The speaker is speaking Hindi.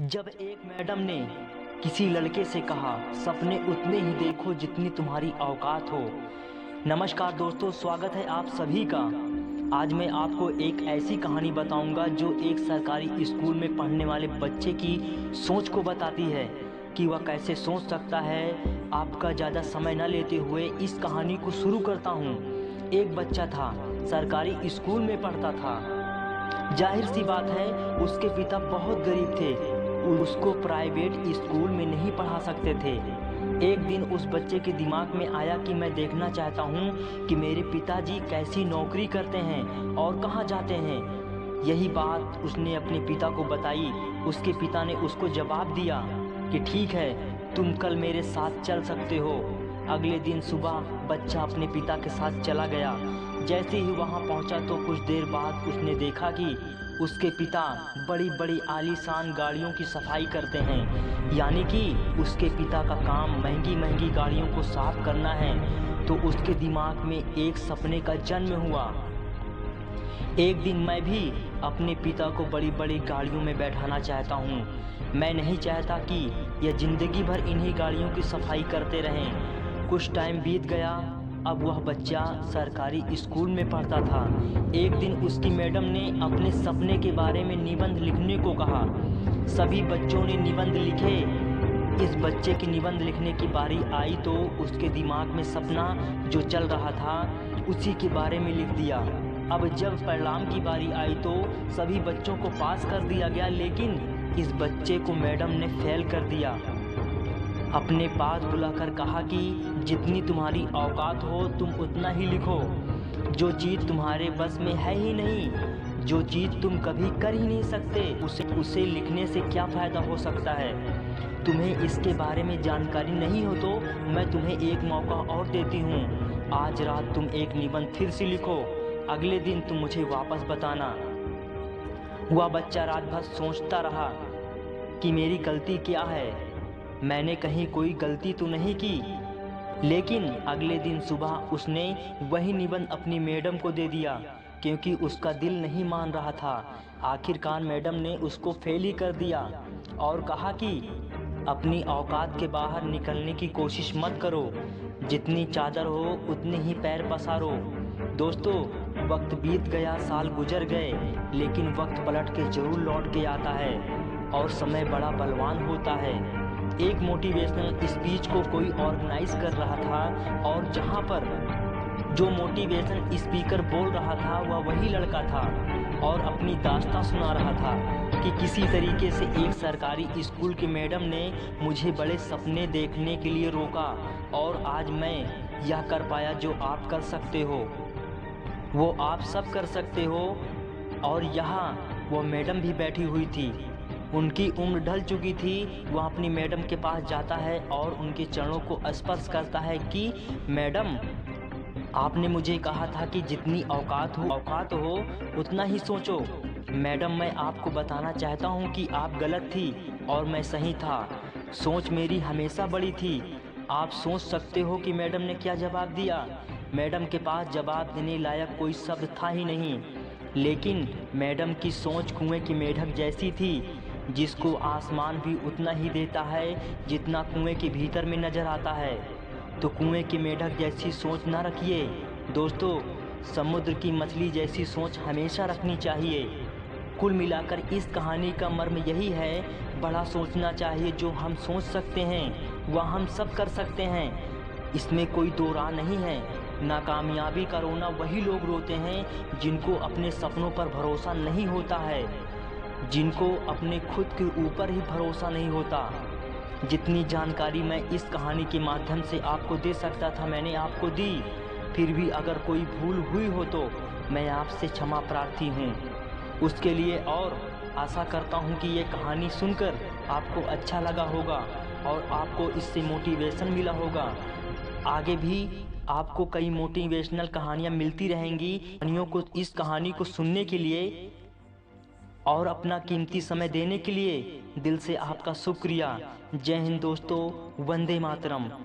जब एक मैडम ने किसी लड़के से कहा, सपने उतने ही देखो जितनी तुम्हारी औकात हो। नमस्कार दोस्तों, स्वागत है आप सभी का। आज मैं आपको एक ऐसी कहानी बताऊंगा जो एक सरकारी स्कूल में पढ़ने वाले बच्चे की सोच को बताती है कि वह कैसे सोच सकता है। आपका ज़्यादा समय न लेते हुए इस कहानी को शुरू करता हूँ। एक बच्चा था, सरकारी स्कूल में पढ़ता था। जाहिर सी बात है, उसके पिता बहुत गरीब थे, उसको प्राइवेट स्कूल में नहीं पढ़ा सकते थे। एक दिन उस बच्चे के दिमाग में आया कि मैं देखना चाहता हूँ कि मेरे पिताजी कैसी नौकरी करते हैं और कहाँ जाते हैं। यही बात उसने अपने पिता को बताई। उसके पिता ने उसको जवाब दिया कि ठीक है, तुम कल मेरे साथ चल सकते हो। अगले दिन सुबह बच्चा अपने पिता के साथ चला गया। जैसे ही वहाँ पहुँचा तो कुछ देर बाद उसने देखा कि उसके पिता बड़ी बड़ी आलीशान गाड़ियों की सफाई करते हैं। यानी कि उसके पिता का काम महंगी महंगी गाड़ियों को साफ करना है। तो उसके दिमाग में एक सपने का जन्म हुआ। एक दिन मैं भी अपने पिता को बड़ी बड़ी गाड़ियों में बैठाना चाहता हूँ। मैं नहीं चाहता कि यह जिंदगी भर इन्हीं गाड़ियों की सफाई करते रहें। कुछ टाइम बीत गया। अब वह बच्चा सरकारी स्कूल में पढ़ता था। एक दिन उसकी मैडम ने अपने सपने के बारे में निबंध लिखने को कहा। सभी बच्चों ने निबंध लिखे। इस बच्चे की निबंध लिखने की बारी आई तो उसके दिमाग में सपना जो चल रहा था उसी के बारे में लिख दिया। अब जब परिणाम की बारी आई तो सभी बच्चों को पास कर दिया गया, लेकिन इस बच्चे को मैडम ने फेल कर दिया। अपने पास बुलाकर कहा कि जितनी तुम्हारी औकात हो तुम उतना ही लिखो। जो चीज़ तुम्हारे बस में है ही नहीं, जो चीज़ तुम कभी कर ही नहीं सकते, उसे लिखने से क्या फ़ायदा हो सकता है। तुम्हें इसके बारे में जानकारी नहीं हो तो मैं तुम्हें एक मौका और देती हूँ। आज रात तुम एक निबंध फिर से लिखो। अगले दिन तुम मुझे वापस बताना। वह बच्चा रात भर सोचता रहा कि मेरी गलती क्या है, मैंने कहीं कोई गलती तो नहीं की। लेकिन अगले दिन सुबह उसने वही निबंध अपनी मैडम को दे दिया, क्योंकि उसका दिल नहीं मान रहा था। आखिरकार मैडम ने उसको फेल ही कर दिया और कहा कि अपनी औकात के बाहर निकलने की कोशिश मत करो। जितनी चादर हो उतने ही पैर पसारो। दोस्तों, वक्त बीत गया, साल गुजर गए, लेकिन वक्त पलट के जरूर लौट के आता है और समय बड़ा बलवान होता है। एक मोटिवेशनल स्पीच को कोई ऑर्गेनाइज कर रहा था और जहां पर जो मोटिवेशन स्पीकर बोल रहा था वह वही लड़का था और अपनी दास्तां सुना रहा था कि किसी तरीके से एक सरकारी स्कूल के मैडम ने मुझे बड़े सपने देखने के लिए रोका और आज मैं यह कर पाया जो आप कर सकते हो, वो आप सब कर सकते हो। और यहाँ वो मैडम भी बैठी हुई थी। उनकी उम्र ढल चुकी थी। वह अपनी मैडम के पास जाता है और उनके चरणों को स्पर्श करता है कि मैडम, आपने मुझे कहा था कि जितनी औकात हो उतना ही सोचो। मैडम, मैं आपको बताना चाहता हूँ कि आप गलत थी और मैं सही था। सोच मेरी हमेशा बड़ी थी। आप सोच सकते हो कि मैडम ने क्या जवाब दिया। मैडम के पास जवाब देने लायक कोई शब्द था ही नहीं, लेकिन मैडम की सोच कुएं की मेढक जैसी थी, जिसको आसमान भी उतना ही देता है जितना कुएं के भीतर में नजर आता है। तो कुएं की मेढक जैसी सोच ना रखिए दोस्तों, समुद्र की मछली जैसी सोच हमेशा रखनी चाहिए। कुल मिलाकर इस कहानी का मर्म यही है, बड़ा सोचना चाहिए। जो हम सोच सकते हैं वह हम सब कर सकते हैं, इसमें कोई दो राह नहीं है। नाकामयाबी का रोना वही लोग रोते हैं जिनको अपने सपनों पर भरोसा नहीं होता है, जिनको अपने खुद के ऊपर ही भरोसा नहीं होता। जितनी जानकारी मैं इस कहानी के माध्यम से आपको दे सकता था मैंने आपको दी। फिर भी अगर कोई भूल हुई हो तो मैं आपसे क्षमा प्रार्थी हूँ उसके लिए। और आशा करता हूँ कि ये कहानी सुनकर आपको अच्छा लगा होगा और आपको इससे मोटिवेशन मिला होगा। आगे भी आपको कई मोटिवेशनल कहानियाँ मिलती रहेंगी। कहानियों को, इस कहानी को सुनने के लिए और अपना कीमती समय देने के लिए दिल से आपका शुक्रिया। जय हिंद दोस्तों, वंदे मातरम।